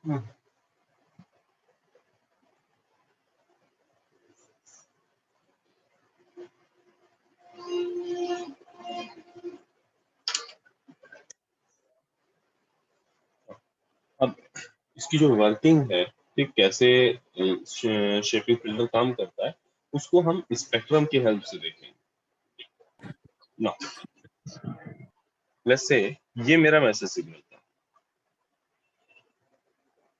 अब इसकी जो वर्किंग है, ठीक कैसे शेपिंग फिल्टर काम करता है, उसको हम स्पेक्ट्रम की हेल्प से देखेंगे। ना लेट्स से ये मेरा मैसेज सिग्नल था,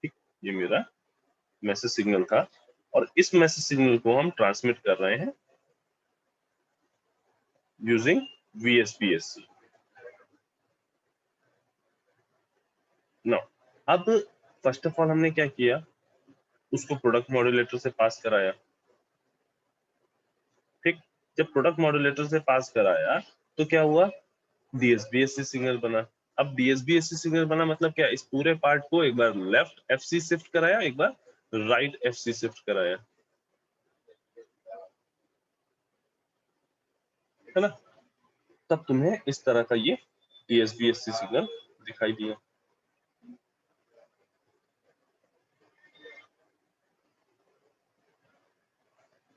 ठीक, ये मेरा मैसेज सिग्नल था और इस मैसेज सिग्नल को हम ट्रांसमिट कर रहे हैं यूजिंग VSPSC। ना अब फर्स्ट ऑफ ऑल हमने क्या किया, उसको प्रोडक्ट मॉड्यूलेटर से पास कराया, ठीक। जब प्रोडक्ट मॉड्यूलेटर से पास कराया तो क्या हुआ, DSBSC सिग्नल बना। अब DSBSC सिग्नल बना मतलब क्या, इस पूरे पार्ट को एक बार लेफ्ट FC शिफ्ट कराया, एक बार राइट FC शिफ्ट कराया, है ना। तब तुम्हें इस तरह का ये DSBSC सिग्नल दिखाई दिया।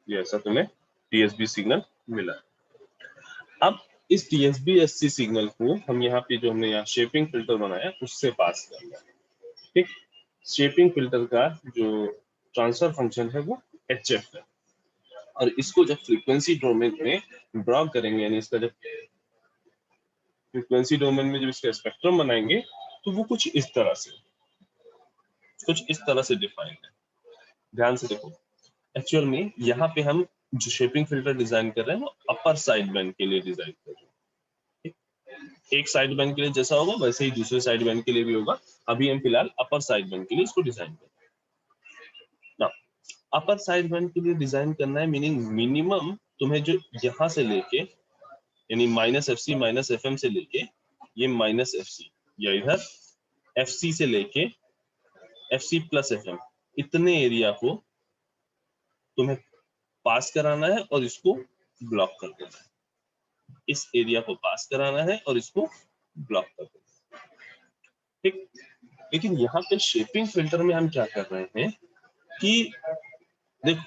ये ऐसा तुम्हें DSB सिग्नल मिला। अब इस DSBSC सिग्नल को हम यहाँ पे जो हमने यहाँ शेपिंग फिल्टर बनाया उससे पास करना है, ठीक। शेपिंग फिल्टर का जो ट्रांसफर फंक्शन है वो HF है और इसको जब फ्रीक्वेंसी डोमेन में ड्रॉ करेंगे, यानी इसका जब फ्रीक्वेंसी डोमेन में जब इसका स्पेक्ट्रम बनाएंगे तो वो कुछ इस तरह से डिफाइंड है। ध्यान से देखो, एक्चुअल में यहाँ पे हम जो शेपिंग फिल्टर डिजाइन कर रहे हैं वो अपर साइड बैंड के लिए डिजाइन कर रहे हैं, ठीक? एक साइड बैंड के लिए जैसा होगा वैसे ही दूसरे साइड बैंड के लिए भी होगा। अभी हम फिलहाल अपर साइड बैंड के लिए इसको डिजाइन कर रहे हैं। अपर साइड बैंड के लिए डिजाइन करना है, मीनिंग मिनिमम तुम्हें जो यहाँ से लेके यानी -FC -FM से लेके ये -FC या इधर FC से लेके FC + FM इतने एरिया को तुम्हें पास कराना है और इसको ब्लॉक कर देना है। इस एरिया को पास कराना है और इसको ब्लॉक कर देना है, ठीक। लेकिन यहाँ पे शेपिंग फिल्टर में हम क्या कर रहे हैं कि देखो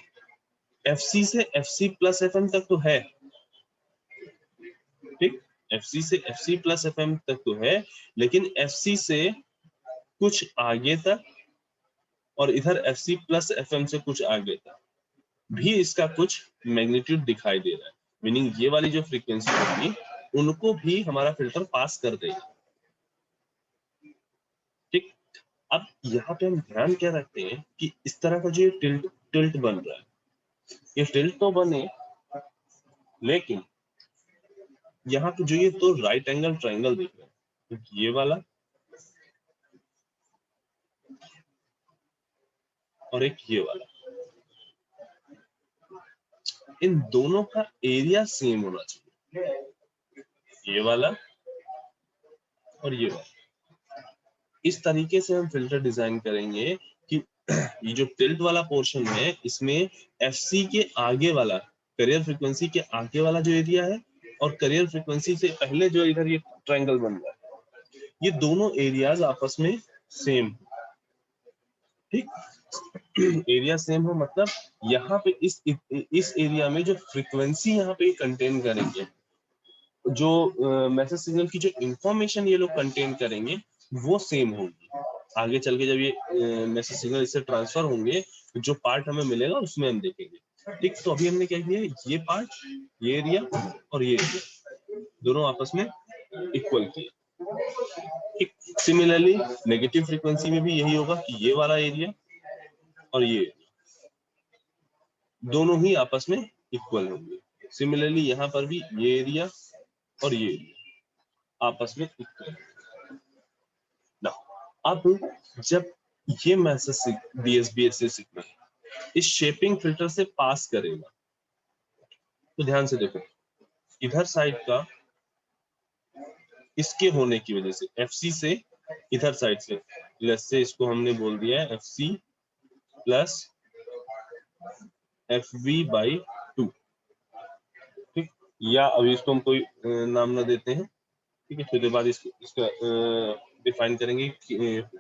FC से FC + FM तक तो है, ठीक। FC से FC + FM तक तो है, लेकिन FC से कुछ आगे तक और इधर FC + FM से कुछ आगे तक भी इसका कुछ मैग्नीट्यूड दिखाई दे रहा है, मीनिंग ये वाली जो फ्रीक्वेंसी होगी उनको भी हमारा फिल्टर पास कर देगा, ठीक। अब यहाँ पे हम ध्यान क्या रखते हैं कि इस तरह का जो टिल्ट बन रहा है, ये टिल्ट तो बने, लेकिन यहाँ पे जो ये तो राइट एंगल ट्रायंगल दिख रहा है, तो ये वाला और एक ये वाला, इन दोनों का एरिया सेम होना चाहिए, ये वाला और ये वाला। इस तरीके से हम फिल्टर डिजाइन करेंगे कि ये जो टिल्ट वाला पोर्शन है इसमें FC के आगे वाला, करियर फ्रीक्वेंसी के आगे वाला जो एरिया है और करियर फ्रीक्वेंसी से पहले जो इधर ये ट्रायंगल बन रहा है, ये दोनों एरियाज आपस में सेम, ठीक। एरिया सेम हो मतलब यहाँ पे इस एरिया में जो फ्रीक्वेंसी यहाँ पे कंटेन करेंगे, जो मैसेज सिग्नल की जो इंफॉर्मेशन ये लोग कंटेन करेंगे वो सेम होगी। आगे चल के जब ये मैसेज सिग्नल इससे ट्रांसफर होंगे तो जो पार्ट हमें मिलेगा उसमें हम देखेंगे, ठीक। तो अभी हमने क्या किया, ये पार्ट, ये एरिया और ये एरिया दोनों आपस में इक्वल किया, ठीक। सिमिलरली नेगेटिव फ्रीक्वेंसी में भी यही होगा कि ये वाला एरिया और ये दोनों ही आपस में इक्वल होंगे। सिमिलरली यहाँ पर भी ये एरिया और ये एरिया आपस में इक्वल। अब जब ये मैसेज DSBSC सिग्नल इस शेपिंग फिल्टर से पास करेगा तो ध्यान से देखो, इधर साइड का इसके होने की वजह से FC से इधर साइड से लेट्स से इसको हमने बोल दिया है FC + FV/2, ठीक। या अभी इसको हम कोई नाम ना देते हैं, ठीक है, फिर बाद इसका डिफाइन करेंगे कि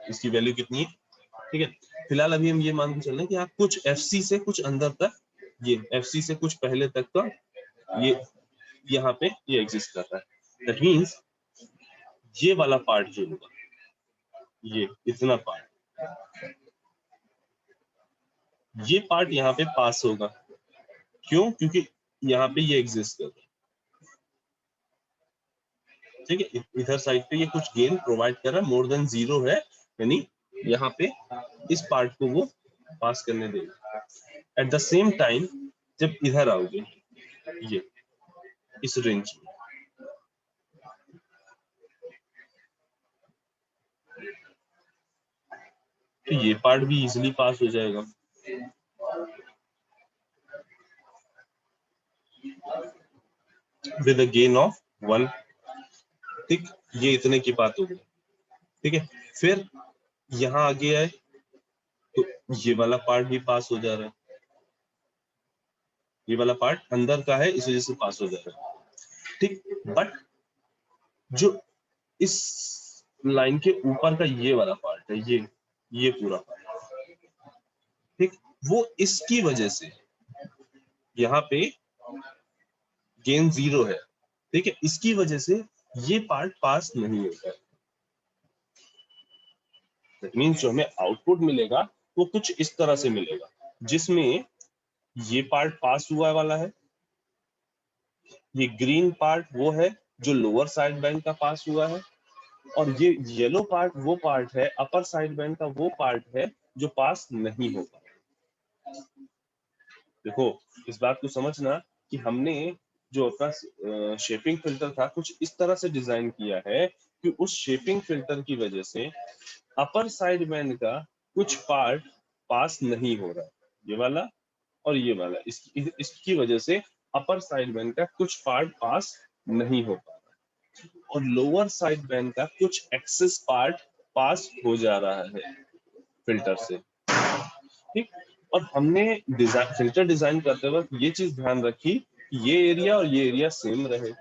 इसकी वैल्यू कितनी है, ठीक है। फिलहाल अभी हम ये मान के चल रहे हैं कि आप कुछ FC से कुछ अंदर तक, ये FC से कुछ पहले तक का ये यहाँ पे ये एग्जिस्ट कर रहा है। दैट मीन्स ये वाला पार्ट जो होगा, ये इतना पार्ट, ये पार्ट यहाँ पे पास होगा। क्यों? क्योंकि यहाँ पे ये एग्जिस्ट कर रहा है। ठीक है, इधर साइड पे ये कुछ गेन प्रोवाइड कर रहा है, मोर देन 0 है, यानी यहाँ पे इस पार्ट को वो पास करने देगा। एट द सेम टाइम जब इधर आओगे ये इस रेंज में, तो ये पार्ट भी इजीली पास हो जाएगा। With a gain of 1। ठीक, ये इतने की बात होगी। ठीक है, फिर यहाँ आगे आए तो ये वाला पार्ट भी पास हो जा रहा है, ये वाला पार्ट अंदर का है इस वजह से पास हो जा रहा है। ठीक, बट जो इस लाइन के ऊपर का ये वाला पार्ट है, ये पूरा पार्ट, ठीक, वो इसकी वजह से यहाँ पे गेन 0 है। ठीक है, इसकी वजह से ये पार्ट पास नहीं होता है। दैट मींस जो हमें आउटपुट मिलेगा वो कुछ इस तरह से मिलेगा, जिसमें ये पार्ट पास हुआ वाला है, ये ग्रीन पार्ट वो है जो लोअर साइड बैंड का पास हुआ है, और ये येलो पार्ट वो पार्ट है, अपर साइड बैंड का वो पार्ट है जो पास नहीं होगा। देखो, इस बात को समझना कि हमने जो अपना शेपिंग फिल्टर था कुछ इस तरह से डिजाइन किया है कि उस शेपिंग फिल्टर की वजह से अपर साइड बैंड का कुछ पार्ट पास नहीं हो रहा है, ये वाला और ये वाला, इसकी वजह से अपर साइड बैंड का कुछ पार्ट पास नहीं हो पा रहा, और लोअर साइड बैंड का कुछ एक्सेस पार्ट पास हो जा रहा है फिल्टर से। ठीक, और हमने फिल्टर डिजाइन करते वक्त ये चीज ध्यान रखी कि ये एरिया और ये एरिया सेम रहे।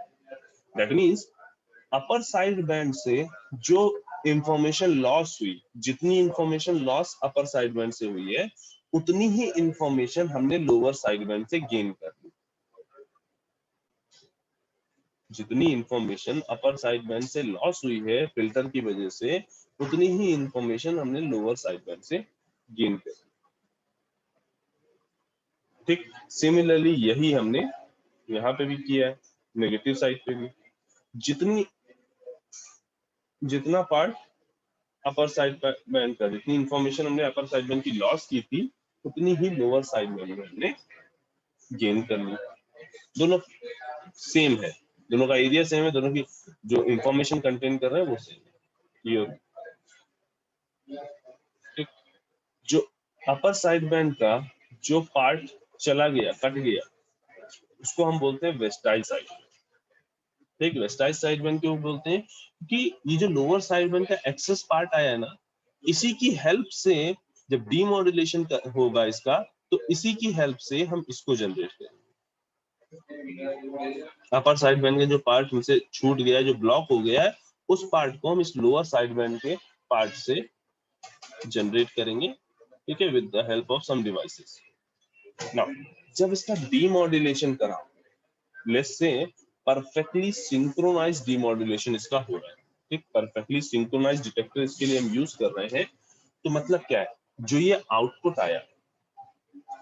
That means upper side band से जो इंफॉर्मेशन लॉस हुई, जितनी information loss upper side band से हुई है, उतनी ही इंफॉर्मेशन हमने लोअर साइड बैंड से गेन कर ली। जितनी इंफॉर्मेशन अपर साइड बैंड से लॉस हुई है फिल्टर की वजह से, उतनी ही इंफॉर्मेशन हमने लोअर साइड बैंड से गेन कर ली। ठीक, सिमिलरली यही हमने यहाँ पे भी किया है, नेगेटिव साइड पे भी। जितना पार्ट अपर साइड बैंड का, जितनी इंफॉर्मेशन हमने अपर साइड बैंड की लॉस की थी, उतनी ही लोअर साइड बैंड में हमने गेन कर ली। दोनों सेम है, दोनों का एरिया सेम है, दोनों की जो इंफॉर्मेशन कंटेन कर रहे हैं वो सेम है। ये ठीक, जो अपर साइड बैंड का जो पार्ट चला गया, कट गया, उसको हम बोलते हैं वेस्टाइल साइड। ठीक, वेस्टाइल साइड बैंड क्यों बोलते हैं? कि ये जो लोअर साइड बैंड का एक्सेस पार्ट आया है ना, इसी की हेल्प से जब डीमॉड्यूलेशन होगा इसका, तो इसी की हेल्प से हम इसको जनरेट करेंगे। अपर साइड बैंड का जो पार्ट हमसे छूट गया है, जो ब्लॉक हो गया है, उस पार्ट को हम इस लोअर साइड बैंड के पार्ट से जनरेट करेंगे। ठीक है, with the help of some devices. Now जब इसका डीमॉड्यूलेशन करा, let's say perfectly synchronise demodulation इसका हो रहा है। ठीक, परफेक्टली सिंक्रोनाइज डिटेक्टर इसके लिए हम यूज कर रहे हैं। तो मतलब क्या है, जो ये आउटपुट आया,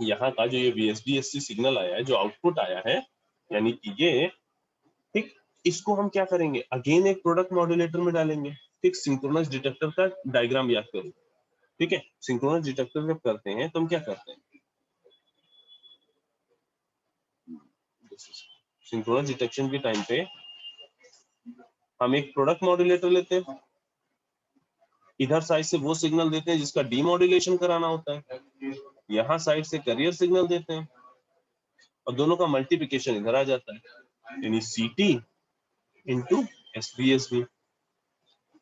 यहाँ का जो ये VSD-SC सिग्नल आया है, जो आउटपुट आया है, यानी कि ये, ठीक, इसको हम क्या करेंगे, अगेन एक प्रोडक्ट मॉड्यूलेटर में डालेंगे। ठीक, सिंक्रोनाइज डिटेक्टर का डायग्राम याद करो। ठीक है, सिंक्रोनाइज डिटेक्टर जब करते हैं तो हम क्या करते हैं, सिंक्रोनाइज डिटेक्शन के टाइम पे हम एक प्रोडक्ट मॉड्यूलेटर लेते हैं, इधर साइड से वो सिग्नल देते हैं जिसका डीमॉड्यूलेशन कराना होता है, यहाँ साइड से कैरियर सिग्नल देते हैं, और दोनों का मल्टीप्लिकेशन इधर आ जाता है, यानी CT इंटू SVSB।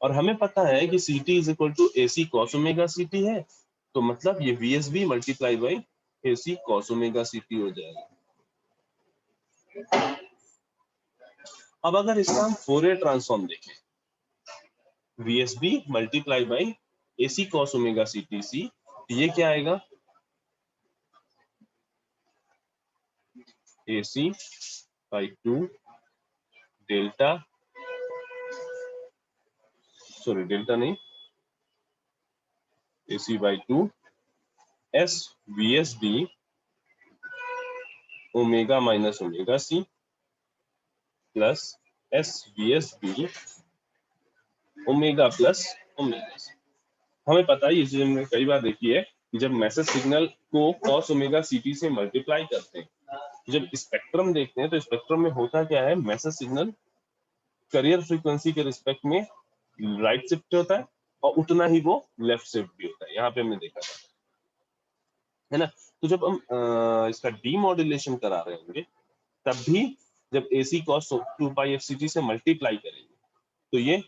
और हमें पता है कि CT is equal to AC cos omega CT है, तो मतलब ये VSB multiply by AC cos omega CT हो जाएगा। अब अगर इसका हम फोरियर ट्रांसफॉर्म देखें, VSB multiply by AC cos omega CTC ये क्या आएगा, AC by 2 delta, sorry delta नहीं, AC by 2 SVSD omega minus omega C plus SVSD omega plus omega C। हमें पता है, ये चीज हमने कई बार देखी है कि जब मैसेज सिग्नल को cos ओमेगा CT से मल्टीप्लाई करते हैं, जब स्पेक्ट्रम देखते हैं तो स्पेक्ट्रम में होता क्या है, मैसेज सिग्नल करियर फ्रीक्वेंसी के रिस्पेक्ट में राइट शिफ्ट होता है और उतना ही वो लेफ्ट शिफ्ट भी होता है, यहाँ पे हमने देखा था, है ना। तो जब हम इसका डीमॉड्यूलेशन करा रहे होंगे तब भी जब AC cos 2 पाई FCT से मल्टीप्लाई करेंगे तो ये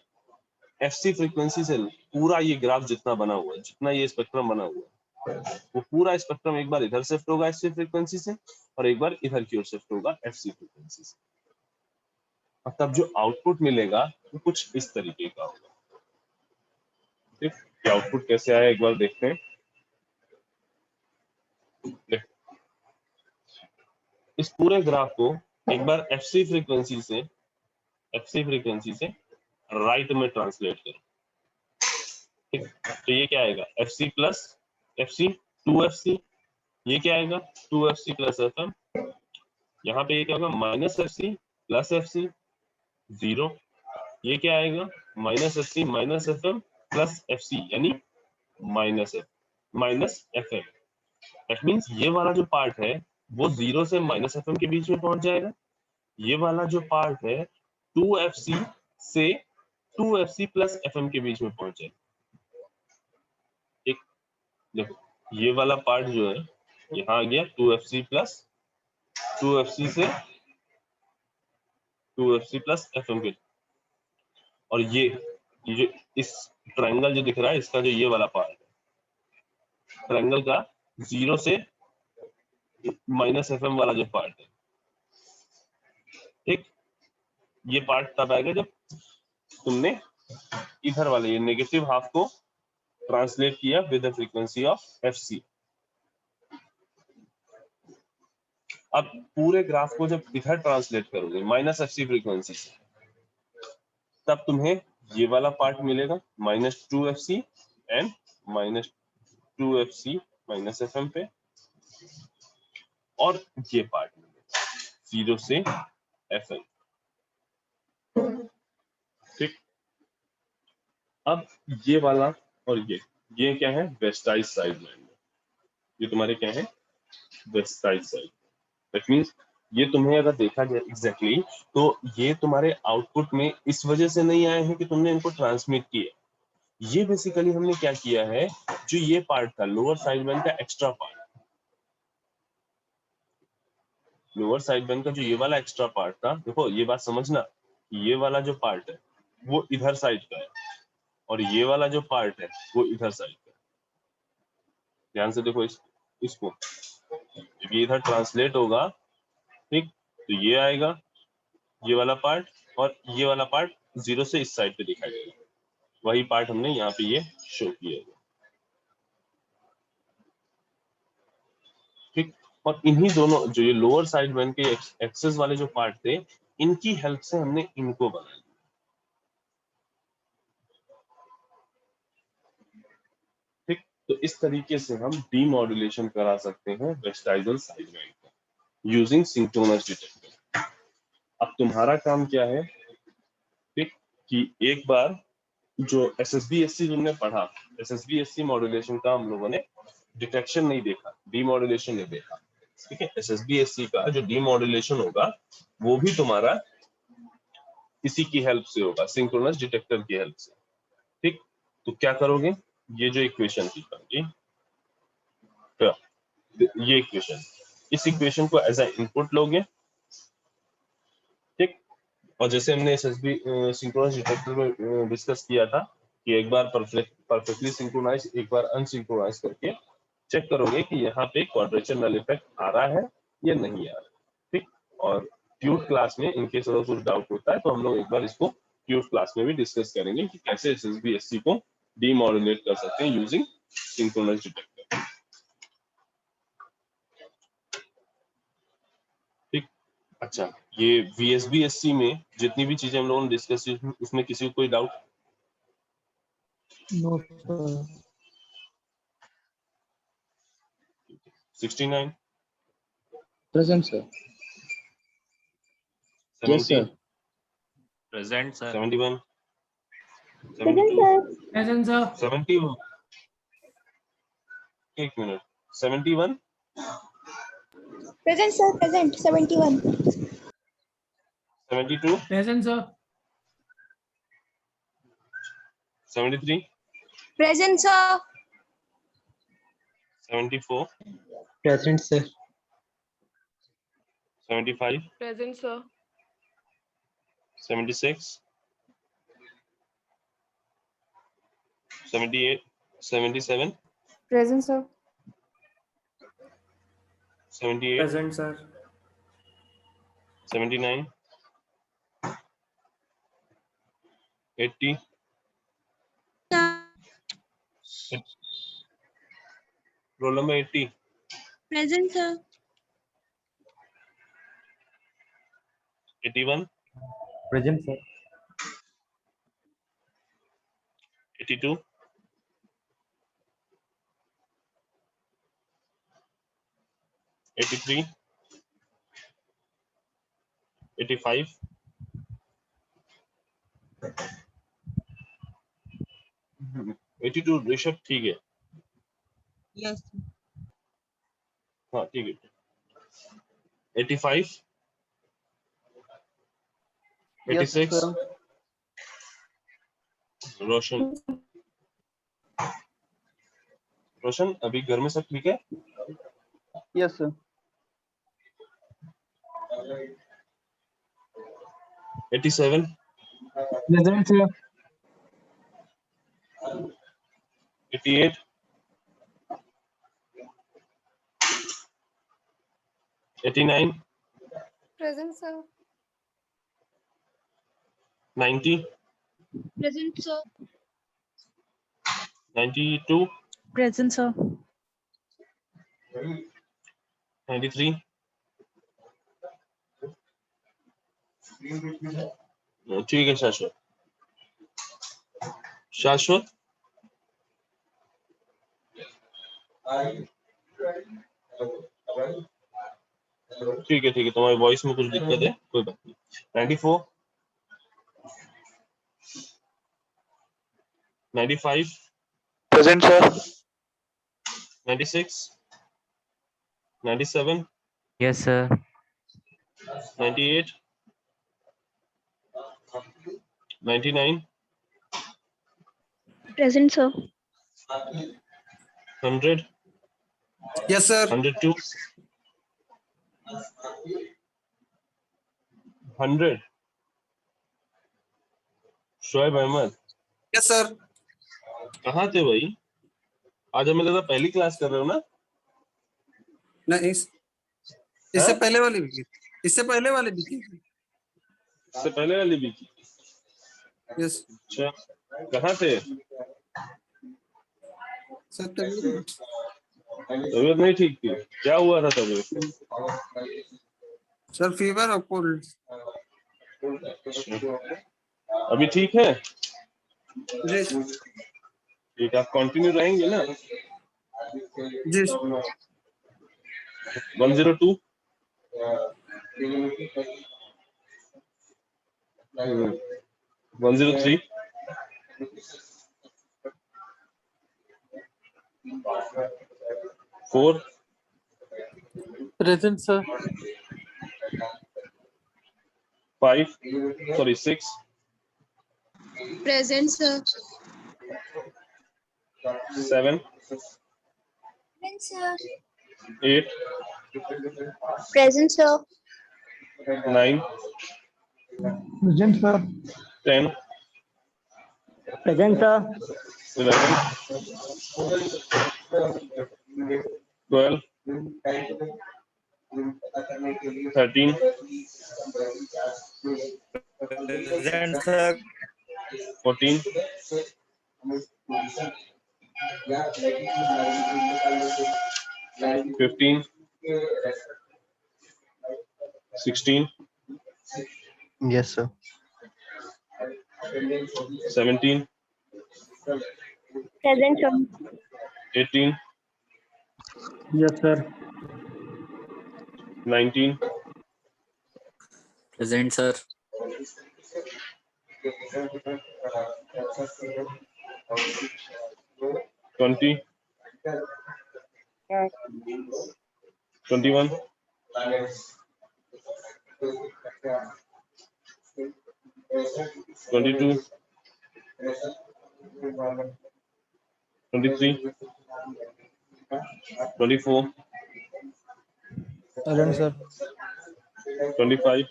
FC फ्रीक्वेंसी से पूरा ये ग्राफ जितना बना हुआ है, जितना ये स्पेक्ट्रम बना हुआ है, वो पूरा स्पेक्ट्रम एक बार इधर शिफ्ट होगा FC फ्रीक्वेंसी से और एक बार इधर की ओर शिफ्ट होगा FC फ्रीक्वेंसी से, और तब जो आउटपुट मिलेगा वो कुछ इस तरीके का होगा। ठीक, ये आउटपुट कैसे आया एक बार देखते हैं। इस पूरे ग्राफ को एक बार FC फ्रीक्वेंसी से राइट में ट्रांसलेट करो। ठीक, तो ये क्या आएगा, FC प्लस FC 2FC, ये क्या आएगा 2FC प्लस FM, यहाँ पे ये क्या होगा माइनस FC प्लस FC 0, ये क्या आएगा minus FC minus FM plus FC यानी माइनस FM। दैट मीन्स ये वाला जो पार्ट है वो 0 से माइनस FM के बीच में पहुंच जाएगा, ये वाला जो पार्ट है 2FC से 2FC प्लस FM के बीच में पहुंच जाएगा। ठीक, देखो ये वाला पार्ट जो है यहाँ आ गया 2FC प्लस 2FC से 2FC प्लस FM के, और ये जो इस ट्रायंगल जो दिख रहा है इसका जो ये वाला पार्ट है ट्रायंगल का 0 से माइनस FM वाला जो पार्ट है, ठीक, ये पार्ट तब आएगा जब तुमने इधर वाले ये नेगेटिव हाफ को ट्रांसलेट किया with the frequency of FC। अब पूरे ग्राफ को जब इधर ट्रांसलेट करोगे माइनस FC फ्रीक्वेंसी से, तब तुम्हें ये वाला पार्ट मिलेगा minus 2FC and minus 2FC minus FM पे, और ये पार्ट मिलेगा 0 से FM। ठीक, अब ये वाला और ये क्या है वेस्टाइज साइड बैंड, ये तुम्हारे क्या है वेस्टाइज साइड। दैट मींस ये तुम्हें अगर देखा जाए एग्जैक्टली तो ये तुम्हारे आउटपुट में इस वजह से नहीं आए हैं कि तुमने इनको ट्रांसमिट किया, ये बेसिकली हमने क्या किया है, जो ये पार्ट था लोअर साइड बैंड का extra part, lower side band का जो ये वाला एक्स्ट्रा पार्ट था, देखो ये बात समझना, ये वाला जो पार्ट है वो इधर साइड का है और ये वाला जो पार्ट है वो इधर साइड का है। ध्यान से देखो इसको जब ये इधर ट्रांसलेट होगा, ठीक, तो ये आएगा ये वाला पार्ट और ये वाला पार्ट 0 से इस साइड पे दिखाई देगा, वही पार्ट हमने यहाँ पे ये शो किया है। ठीक, और इन्हीं दोनों जो ये लोअर साइड बैंड के एक्सेस वाले जो पार्ट थे, इनकी हेल्प से हमने इनको बनाया। ठीक, तो इस तरीके से हम डीमॉड्यूलेशन करा सकते हैं वेस्टाइजल साइड बैंड का यूजिंग सिंक्रोनस डिटेक्टर। अब तुम्हारा काम क्या है, ठीक, कि एक बार जो SSB-SC तुमने पढ़ा, SSB-SC मॉड्यूलेशन का हम लोगों ने डिटेक्शन नहीं देखा, डीमॉड्यूलेशन नहीं देखा। ठीक है, SSB-SC का जो डीमॉड्यूलेशन होगा वो भी तुम्हारा इसी की हेल्प से होगा, सिंक्रोनस डिटेक्टर की हेल्प से। ठीक, तो क्या करोगे, ये जो इक्वेशन थी ये इक्वेशन, इस इक्वेशन को एज ए इनपुट लोगे। ठीक, और जैसे हमने SSB सिंक्रोनस डिटेक्टर में डिस्कस किया था कि एक बार परफेक्टली सिंक्रोनाइज, एक बार अनसिंक्रोनाइज करके चेक करोगे कि यहाँ पे क्वाड्रेचर नल इफेक्ट आ रहा है या नहीं आ रहा है। ठीक, और ट्यूट क्लास में इनकेस अगर कुछ डाउट होता है तो हम लोग एक बार इसको ट्यूट क्लास में भी डिस्कस करेंगे कि कैसे SSB-SC को डीमॉड्यूलेट कर सकते हैं यूजिंग सिंक्रोनस डिटेक्टर। अच्छा, ये VSBSC में जितनी भी चीजें हम लोगों ने डिस्कस की उसमें किसी को कोई doubt? No sir. 69, present sir. Yes 70, sir. Present sir. 71, Present 72, sir. Present sir. 71, एक minute, 71, Present sir. Present. 71. 72, Present sir. 73, Present sir. 74, present sir. 75, Present, sir. 76, 78, 77, Present, sir. 78, Present sir. 79, 80, roll number 80, Present sir. 81, present sir. 82, 83, 85, 82 Rishabh ठीक है? Yes. हाँ ठीक है। 85, 86, रोशन, रोशन अभी घर में सब ठीक है? Yes sir. 87, present sir. 88, 89, Present, sir. 90, Present sir. 92, Present sir. 93, ठीक है शाश्वत, शाश्वत ठीक है तुम्हारी वॉइस में कुछ दिक्कत है, कोई बात नहीं। 94, 95, present sir. 96, 97, yes sir. 98, 99, Present sir. 100, yes sir. 102, 100, Shoaib Ahmad yes sir. कहाँ थे भाई? आज हमें लगा पहली क्लास कर रहे हो ना? नहीं इससे पहले वाली भी की, इससे पहले वाली भी की। इससे पहले वाली भी की? यस अच्छा कहाँ थे? सब तबीयत तबीयत नहीं ठीक थी? क्या हुआ था तबीयत? सर फीवर और कोल्ड। अभी ठीक है? जी ठीक, आप कंटिन्यू रहेंगे ना? जी 102, 103, 4, present sir. 5, sorry 6, Present sir. 7, Present sir. 8, Present sir. 9, present sir. 10, present sir. 11, 12, 13, present sir. 14, 15, 16, Yes, sir. 17, Present, sir. 18, Yes, sir. 19, Present, sir. 20, 21, 22, 23, 24, Present, sir. 25,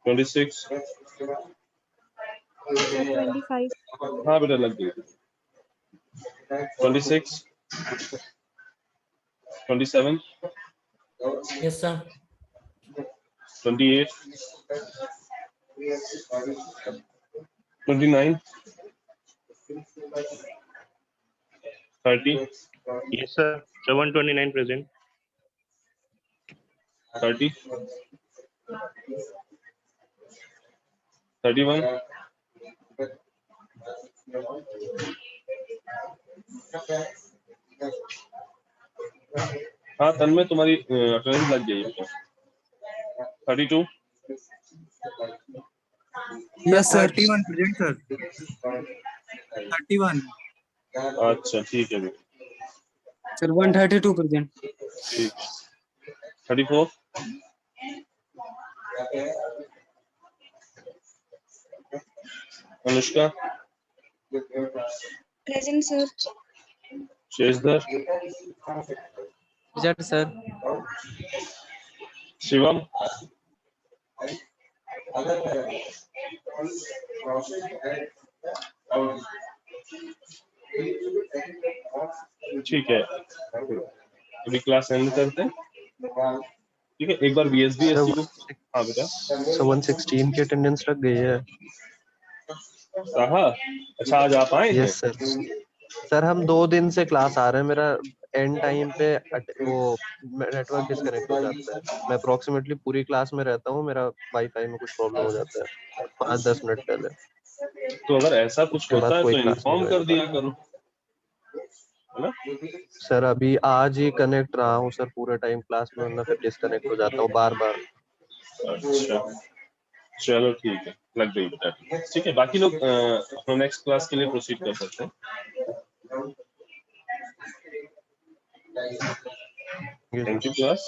26, 25. हाँ बेटा लग गई, 26, 27, Yes, sir. 28, 29, 30, Yes, sir. 729 present. 30, 31, हाँ तन्मय तुम्हारी attendance लग गई है, 32, Yes, sir. 31 present, sir. 31. अच्छा ठीक है बेटा, Sir, 132 present. ठीक है, 34, Anushka, Present, sir. Sheshdhar, Present, sir. Shivam, ठीक है, अभी क्लास एंड करते हैं, ठीक है, एक बार बीएसबी Sir, को, हाँ बेटा, so 116 की अटेंडेंस लग गई है. कहा, अच्छा आज आप आए हैं, Yes, sir. सर हम 2 दिन से क्लास आ रहे हैं. मेरा एंड टाइम पे वो नेटवर्क डिस्कनेक्ट हो जाता है. मैं अप्रोक्सीमेटली पूरी क्लास में रहता हूँ. मेरा वाईफाई में कुछ प्रॉब्लम हो जाता है 5-10 मिनट पहले. तो अगर ऐसा कुछ उसके बाद होता है कोई तो क्लास नहीं इन्फॉर्म कर ज्वाइन दिया कर. करो, है ना? सर अभी आज ही कनेक्ट रहा हूँ सर पूरे टाइम क्लास में, वरना फिर डिस्कनेक्ट हो जाता हूँ बार बार. अच्छा चलो ठीक है, लग गई बेटा, ठीक है, बाकी लोग अपना नेक्स्ट क्लास के लिए प्रोसीड कर सकते हैं. Thank you class.